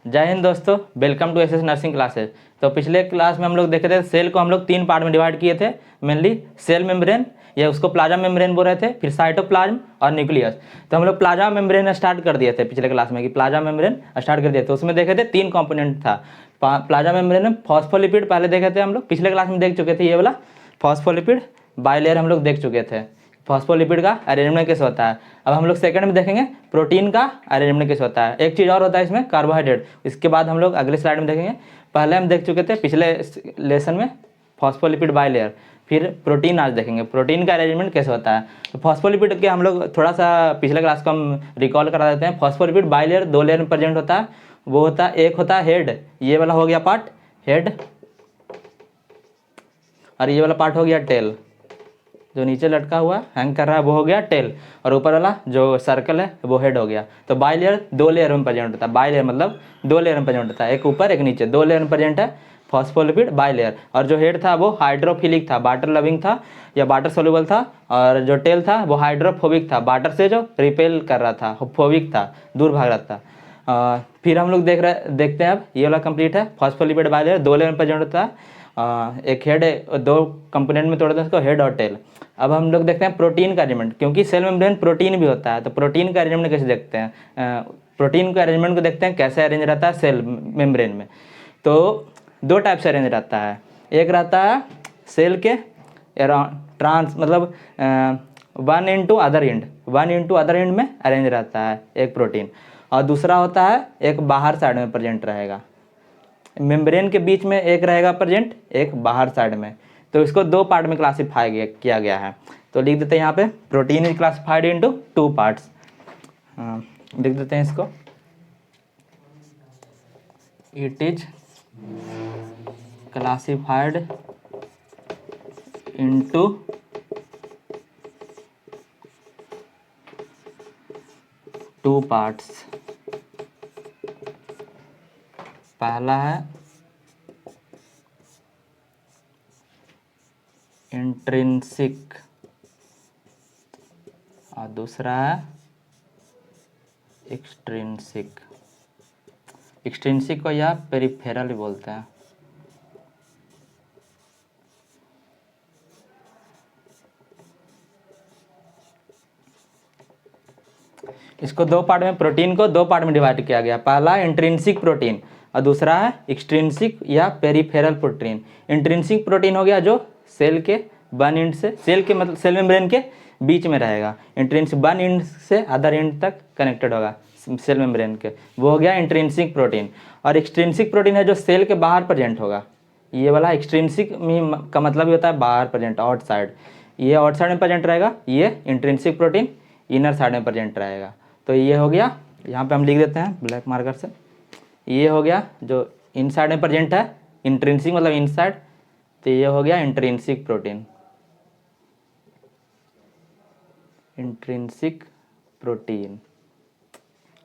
जय हिंद दोस्तों, welcome to SS nursing classes. तो पिछले क्लास में हम लोग देखे थे सेल को हम लोग 3 पार्ट में डिवाइड किए थे। मेनली सेल मेम्ब्रेन या उसको प्लाज्मा मेम्ब्रेन बोल रहे थे, फिर साइटोप्लाज्म और न्यूक्लियस। तो हम लोग प्लाज्मा मेम्ब्रेन स्टार्ट कर दिए थे पिछले क्लास में कि प्लाज्मा मेम्ब्रेन स्टार्ट कर दिए थे। उसमें देखे थे 3 कंपोनेंट था। प्लाज्मा मेम्ब्रेन में फॉस्फोलिपिड पहले देखे थे, हम लोग पिछले क्लास में देख चुके थे। ये वाला फॉस्फोलिपिड बाइलेयर हम लोग देख चुके थे। फॉस्फोलिपिड का अरेंजमेंट कैसे होता है। अब हम लोग सेकंड में देखेंगे प्रोटीन का अरेंजमेंट कैसे होता है। एक चीज़ और होता है इसमें, कार्बोहाइड्रेट। इसके बाद हम लोग अगले स्लाइड में देखेंगे। पहले हम देख चुके थे पिछले लेसन में फॉस्फोलिपिड बाइलेयर, फिर प्रोटीन आज देखेंगे प्रोटीन का अरेंजमेंट कैसे होता है। तो फॉस्फोलिपिड के हम लोग थोड़ा सा पिछले क्लास को हम रिकॉल करा देते हैं। फॉस्फोलिपिड बाइलेयर 2 लेयर में प्रेजेंट होता है। वो होता है, एक होता है हेड, ये वाला हो गया पार्ट हेड, और ये वाला पार्ट हो गया टेल। जो नीचे लटका हुआ हैंग कर रहा है वो हो गया टेल, और ऊपर वाला जो सर्कल है वो हेड हो गया। तो बाइलेयर 2 लेयर में प्रेजेंट होता है। बाइलेयर मतलब 2 लेयर में प्रेजेंट होता है, एक ऊपर एक नीचे, 2 लेयर में प्रेजेंट है फॉस्फोलिपिड बाइलेयर। और जो हेड था वो हाइड्रोफिलिक था, वाटर लविंग था या वाटर सोल्यूबल था। और जो टेल था वो हाइड्रोफोबिक था, वाटर से जो रिपेल कर रहा था, फोबिक था, दूर भाग रहा था। फिर हम लोग देखते हैं। अब ये वाला कंप्लीट है। फॉस्फोलिपिड बाइलेयर 2 लेयर में प्रेजेंट होता है। एक हेड है, 2 कंपोनेंट में तोड़ते हैं उसको, हेड और टेल। अब हम लोग देखते हैं प्रोटीन का अरेंजमेंट, क्योंकि सेल मेम्ब्रेन प्रोटीन भी होता है। तो प्रोटीन का अरेंजमेंट कैसे देखते हैं, प्रोटीन का अरेंजमेंट को देखते हैं कैसे अरेंज रहता है सेल मेम्ब्रेन में। तो 2 टाइप से अरेंज रहता है। एक रहता है सेल के ट्रांस मतलब 1 इंटू अदर एंड में अरेंज रहता है एक प्रोटीन। और दूसरा होता है एक बाहर साइड में प्रेजेंट रहेगा। मेम्ब्रेन के बीच में एक रहेगा प्रेजेंट, एक बाहर साइड में। तो इसको 2 पार्ट में क्लासीफाई किया गया है। तो लिख देते हैं यहाँ पे, protein is classified into 2 parts. लिख देते हैं इसको, it is classified into 2 parts. पहला है इंट्रिंसिक और दूसरा है एक्सट्रिंसिक। एक्सट्रिंसिक को या पेरिफेरल भी बोलते हैं। इसको 2 पार्ट में, प्रोटीन को 2 पार्ट में डिवाइड किया गया। पहला इंट्रिंसिक प्रोटीन और दूसरा है एक्सट्रिंसिक या पेरिफेरल प्रोटीन। इंट्रिंसिक प्रोटीन हो गया जो सेल के 1 एंड से, सेल के मतलब सेल मेम्ब्रेन के बीच में रहेगा। इंट्रिंसिक 1 एंड से अदर एंड तक कनेक्टेड होगा सेल मेम्ब्रेन के, वो हो गया इंट्रिंसिक प्रोटीन। और एक्सट्रिंसिक प्रोटीन है जो सेल के बाहर प्रेजेंट होगा। ये वाला एक्सट्रिंसिक का मतलब ही होता है बाहर प्रेजेंट, आउटसाइड। ये आउटसाइड में प्रेजेंट रहेगा, ये इंट्रिंसिक प्रोटीन इनर साइड में प्रेजेंट रहेगा। तो ये हो गया, यहाँ पे हम लिख देते हैं ब्लैक मार्कर से। ये हो गया जो इनसाइड में प्रेजेंट है, इंट्रिंसिक मतलब इनसाइड। तो ये हो गया इंट्रिंसिक प्रोटीन, इंट्रिंसिक प्रोटीन।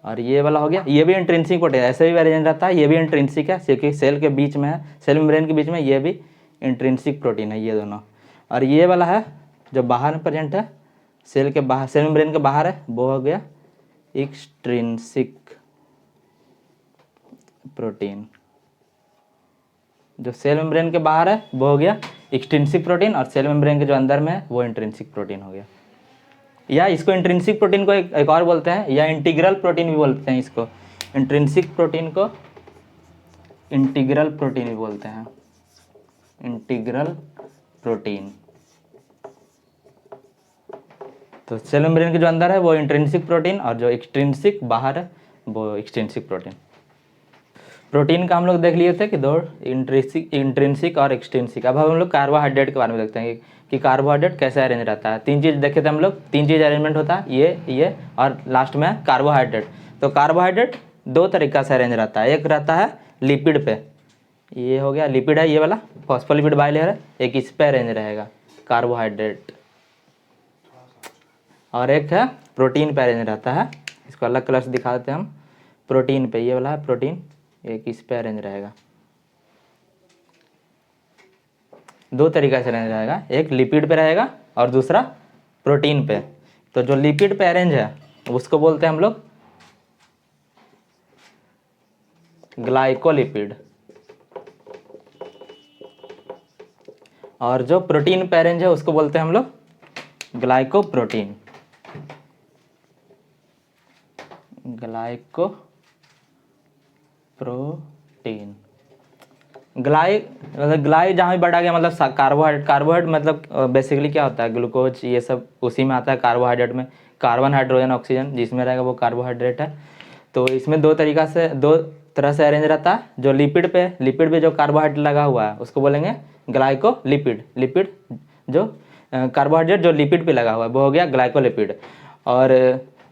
और ये वाला हो गया, ये भी इंट्रिंसिक प्रोटीन, ऐसे भी अरेंज रहता है। ये भी इंट्रिंसिक है क्योंकि सेल के बीच में है, सेल मेम्ब्रेन के बीच में, ये भी इंट्रिंसिक प्रोटीन है, ये दोनों। और ये वाला है जो बाहर में प्रेजेंट है, सेल के बाहर, सेल मेम्ब्रेन के बाहर है, वो हो गया एक्सट्रिंसिक प्रोटीन। जो सेल मेम्ब्रेन के बाहर है वो हो गया एक्सट्रिंसिक प्रोटीन, और सेल मेम्ब्रेन के जो अंदर में है वो इंट्रिंसिक प्रोटीन हो गया। या इसको इंट्रिंसिक प्रोटीन को एक और बोलते हैं, या इंटीग्रल प्रोटीन भी बोलते हैं इसको। इंट्रिंसिक प्रोटीन को इंटीग्रल प्रोटीन भी बोलते हैं, इंटीग्रल प्रोटीन। तो सेल मेम्ब्रेन के जो अंदर है वो इंट्रिंसिक प्रोटीन, और जो एक्सट्रिंसिक बाहर है वो एक्सट्रिंसिक प्रोटीन। प्रोटीन का हम लोग देख लिए थे कि 2, इंट्रिंसिक और एक्सट्रिंसिक। अब हम लोग कार्बोहाइड्रेट के बारे में देखते हैं कि कार्बोहाइड्रेट कैसे अरेंज रहता है। 3 चीज़ देखे थे हम लोग, 3 चीज़ अरेंजमेंट होता है, ये और लास्ट में है कार्बोहाइड्रेट। तो कार्बोहाइड्रेट 2 तरीका से अरेंज रहता है। एक रहता है लिपिड पे, ये हो गया लिपिड है, ये वाला फॉस्फोलिपिड बाइलेयर है, एक इस पे अरेंज रहेगा कार्बोहाइड्रेट। और एक है प्रोटीन पे अरेंज रहता है, इसको अलग कलर से दिखा देते हैं हम। प्रोटीन पे ये वाला है प्रोटीन, एक इस पे अरेंज रहेगा। 2 तरीका से अरेंज रहेगा, एक लिपिड पे रहेगा और दूसरा प्रोटीन पे। तो जो लिपिड पे अरेंज है उसको बोलते हैं हम लोग ग्लाइकोलिपिड। और जो प्रोटीन पैरेंज है उसको बोलते हैं हम लोग ग्लाइकोप्रोटीन। ग्लाइकोप्रोटीन। ग्लाई जहाँ भी बढ़ा गया मतलब कार्बोहाइड्रेट। कार्बोहाइड्रेट मतलब बेसिकली क्या होता है, ग्लूकोज ये सब उसी में आता है। कार्बोहाइड्रेट में कार्बन, हाइड्रोजन, ऑक्सीजन जिसमें रहेगा वो कार्बोहाइड्रेट है। तो इसमें दो तरह से अरेंज रहता है। जो लिपिड पे जो कार्बोहाइड्रेट लगा हुआ है उसको बोलेंगे ग्लाइकोलिपिड। लिपिड जो कार्बोहाइड्रेट जो लिपिड पे लगा हुआ है वो हो गया ग्लाइकोलिपिड। और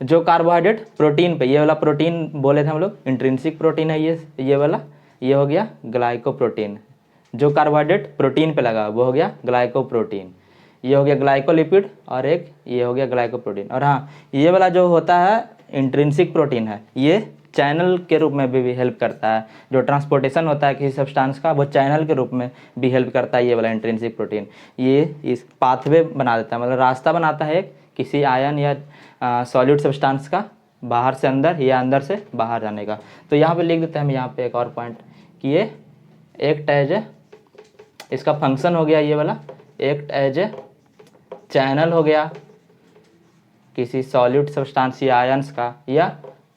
जो कार्बोहाइड्रेट प्रोटीन पे, ये वाला प्रोटीन बोले थे हम लोग इंट्रिंसिक प्रोटीन है ये वाला, ये हो गया ग्लाइकोप्रोटीन। जो कार्बोहाइड्रेट प्रोटीन पे लगा वो हो गया ग्लाइकोप्रोटीन। ये हो गया ग्लाइकोलिपिड और एक ये हो गया ग्लाइकोप्रोटीन। और हाँ, ये वाला जो होता है इंट्रिंसिक प्रोटीन है, ये चैनल के रूप में भी हेल्प करता है। जो ट्रांसपोर्टेशन होता है किसी सब्सटेंस का वो चैनल के रूप में भी हेल्प करता है ये वाला इंट्रिंसिक प्रोटीन। ये इस पाथवे बना देता है, मतलब रास्ता बनाता है एक किसी आयन या सॉलिड सब्सटेंस का बाहर से अंदर या अंदर से बाहर जाने का। तो यहाँ पे लिख देते हैं हम यहाँ पे एक और पॉइंट कि ये एक्ट एज ए, इसका फंक्शन हो गया ये वाला एक्ट एज ए चैनल हो गया किसी सॉलिड सब्सटेंस या आयंस का, या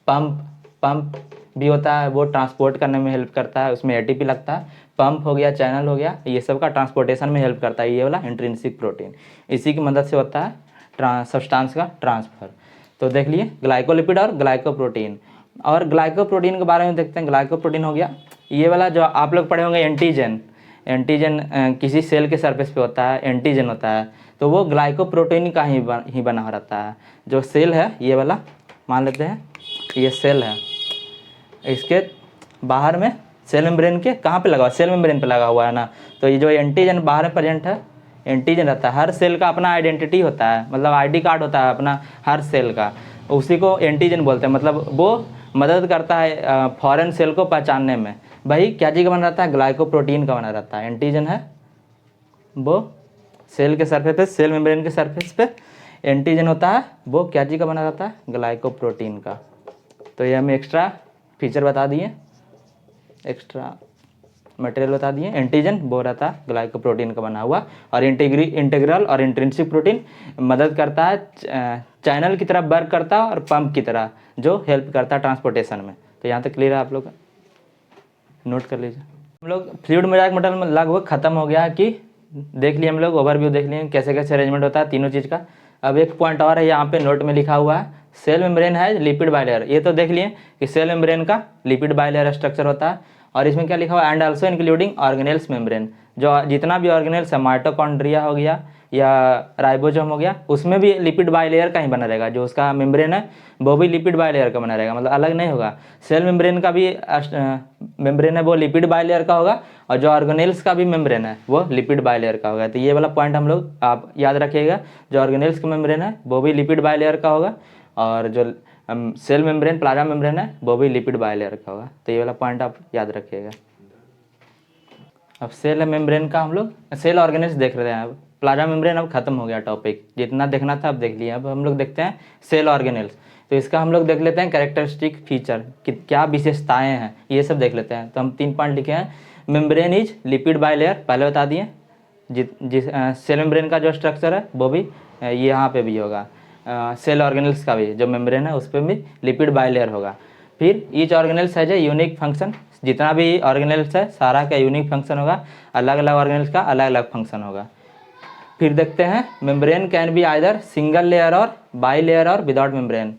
पंप भी होता है, वो ट्रांसपोर्ट करने में हेल्प करता है, उसमें एटीपी लगता है। पंप हो गया, चैनल हो गया, ये सब का ट्रांसपोर्टेशन में हेल्प करता है ये वाला इंट्रिंसिक प्रोटीन। इसी की मदद से होता है सब्सटेंस का ट्रांसफर। तो देख लिए ग्लाइकोलिपिड और ग्लाइकोप्रोटीन। और ग्लाइकोप्रोटीन के बारे में देखते हैं। ग्लाइकोप्रोटीन हो गया ये वाला जो आप लोग पढ़े होंगे एंटीजन। एंटीजन किसी सेल के सरफेस पे होता है, एंटीजन होता है, तो वो ग्लाइकोप्रोटीन का ही बना रहता है। जो सेल है ये वाला, मान लेते हैं ये सेल है, इसके बाहर में सेल मेम्ब्रेन के कहाँ पे लगा हुआ, सेल मेम्ब्रेन पे लगा हुआ है ना। तो ये जो एंटीजन बाहर में प्रेजेंट है, एंटीजन रहता है। हर सेल का अपना आइडेंटिटी होता है, मतलब आईडी कार्ड होता है अपना हर सेल का, उसी को एंटीजन बोलते हैं। मतलब वो मदद करता है फॉरेन सेल को पहचानने में। भाई क्या चीज़ का बना रहता है, ग्लाइकोप्रोटीन का बना रहता है। एंटीजन है वो सेल के सरफेस पे, सेल मेम्ब्रेन के सरफेस पे एंटीजन होता है, वो क्या चीज़ का बना रहता है, ग्लाइकोप्रोटीन का। तो ये हमें एक्स्ट्रा फीचर बता दिए, एक्स्ट्रा मटेरियल बता दिए। एंटीजन वो रहता है ग्लाइकोप्रोटीन का बना हुआ। और इंटीग्रल और इंट्रिंसिक प्रोटीन मदद करता है, चैनल की तरह वर्क करता है और पंप की तरह जो हेल्प करता है ट्रांसपोर्टेशन में। तो यहाँ तक क्लियर है, आप लोग नोट कर लीजिए। हम लोग फ्लूइड मोजाइक मॉडल में लगभग खत्म हो गया कि देख लिए हम लोग, ओवरव्यू देख लिए कैसे कैसे अरेंजमेंट होता है तीनों चीज़ का। अब एक पॉइंट और है, यहाँ पे नोट में लिखा हुआ है सेल मेम्ब्रेन है लिपिड बाइलेयर। ये तो देख लिए कि सेल मेम्ब्रेन का लिपिड बाइलेयर स्ट्रक्चर होता है। और इसमें क्या लिखा हुआ है, and also including organelles membrane. जो जितना भी ऑर्गेनेल्स है, माइटोकॉन्ड्रिया हो गया या राइबोसोम हो गया, उसमें भी लिपिड बाइलेयर का ही बना रहेगा। जो उसका मेम्ब्रेन है वो भी लिपिड बाइलेयर का बना रहेगा, मतलब अलग नहीं होगा। सेल मेम्ब्रेन का भी मेम्ब्रेन है वो लिपिड बाइलेयर का होगा, और जो ऑर्गेनेल्स का भी मेम्ब्रेन है वो लिपिड बाइलेयर का होगा। तो ये वाला पॉइंट हम लोग आप याद रखिएगा, जो ऑर्गेनेल्स का मेम्ब्रेन है वो भी लिपिड बाइलेयर का होगा, और जो सेल मेम्ब्रेन प्लाज्मा मेम्ब्रेन है वो भी लिपिड बाइलेयर का होगा। तो ये वाला पॉइंट आप याद रखिएगा। अब सेल मेम्ब्रेन का हम लोग सेल ऑर्गेनेल्स देख रहे हैं। अब प्लाज्मा मेम्ब्रेन अब खत्म हो गया टॉपिक, जितना देखना था अब देख लिया। अब हम लोग देखते हैं सेल ऑर्गेनेल्स। तो इसका हम लोग देख लेते हैं कैरेक्टरिस्टिक फीचर कि क्या विशेषताएं हैं, ये सब देख लेते हैं। तो हम 3 पॉइंट लिखे हैं। मेम्ब्रेन इज लिपिड बाइलेयर, पहले बता दिए। जिस सेल मेम्ब्रेन का जो स्ट्रक्चर है वो भी यहाँ पे भी होगा। सेल ऑर्गेनेल्स का भी जो मेम्ब्रेन है उस पर भी लिपिड बाइलेयर होगा। फिर each organelles has a unique function, जितना भी ऑर्गेनेल्स है सारा का यूनिक फंक्शन होगा, अलग अलग ऑर्गेनेल्स का अलग अलग फंक्शन होगा। फिर देखते हैं membrane can be either single layer और बाई लेयर और विदाउट मेम्ब्रेन।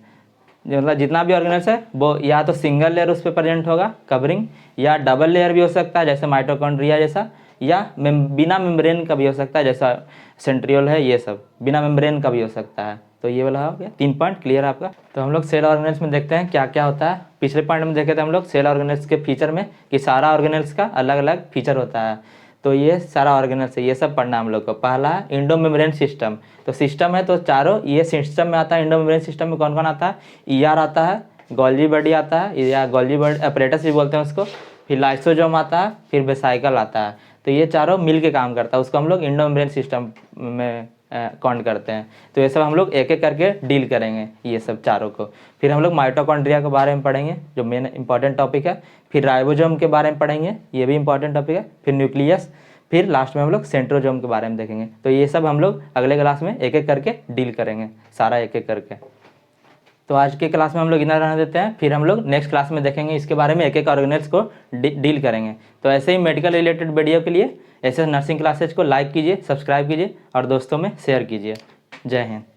मतलब जितना भी ऑर्गेनेल्स है वो या तो सिंगल लेयर उस पर प्रेजेंट होगा कवरिंग, या डबल लेयर भी हो सकता है जैसे माइटोकॉन्ड्रिया जैसा, या बिना मेम्ब्रेन का भी हो सकता है जैसा सेंट्रियोल है, ये सब बिना मेम्ब्रेन का भी हो सकता है। तो ये वाला हो गया 3 पॉइंट क्लियर आपका। तो हम लोग सेल ऑर्गेनेल्स में देखते हैं क्या क्या होता है। पिछले पॉइंट में देखे थे हम लोग सेल ऑर्गेनेल्स के फीचर में कि सारा ऑर्गेनेल्स का अलग अलग फीचर होता है। तो ये सारा ऑर्गेनेल्स है, ये सब पढ़ना हम लोग को। पहला है इंडो मेम्ब्रेन सिस्टम। तो सिस्टम है तो चारों ये सिस्टम में आता है। इंडो मेम्ब्रेन सिस्टम में कौन कौन आता है, ईआर आता है, गोल्जी बॉडी आता है या गोल्जी बॉडी अपरेटस भी बोलते हैं उसको, फिर लाइसोजोम आता है, फिर वेसाइकल आता है। तो ये चारों मिल के काम करता है, उसको हम लोग इंडो मेम्ब्रेन सिस्टम में काउंट करते हैं। तो ये सब हम लोग एक एक करके डील करेंगे ये सब चारों को। फिर हम लोग माइटोकॉन्ड्रिया के बारे में पढ़ेंगे जो मेन इंपॉर्टेंट टॉपिक है। फिर राइबोसोम के बारे में पढ़ेंगे, ये भी इंपॉर्टेंट टॉपिक है। फिर न्यूक्लियस, फिर लास्ट में हम लोग सेंट्रोसोम के बारे में देखेंगे। तो ये सब हम लोग अगले क्लास में एक एक करके डील करेंगे, सारा एक एक करके। तो आज के क्लास में हम लोग इतना रहने देते हैं, फिर हम लोग नेक्स्ट क्लास में देखेंगे इसके बारे में, एक एक ऑर्गेनेल्स को डील करेंगे। तो ऐसे ही मेडिकल रिलेटेड वीडियो के लिए ऐसे नर्सिंग क्लासेज को लाइक कीजिए, सब्सक्राइब कीजिए और दोस्तों में शेयर कीजिए। जय हिंद।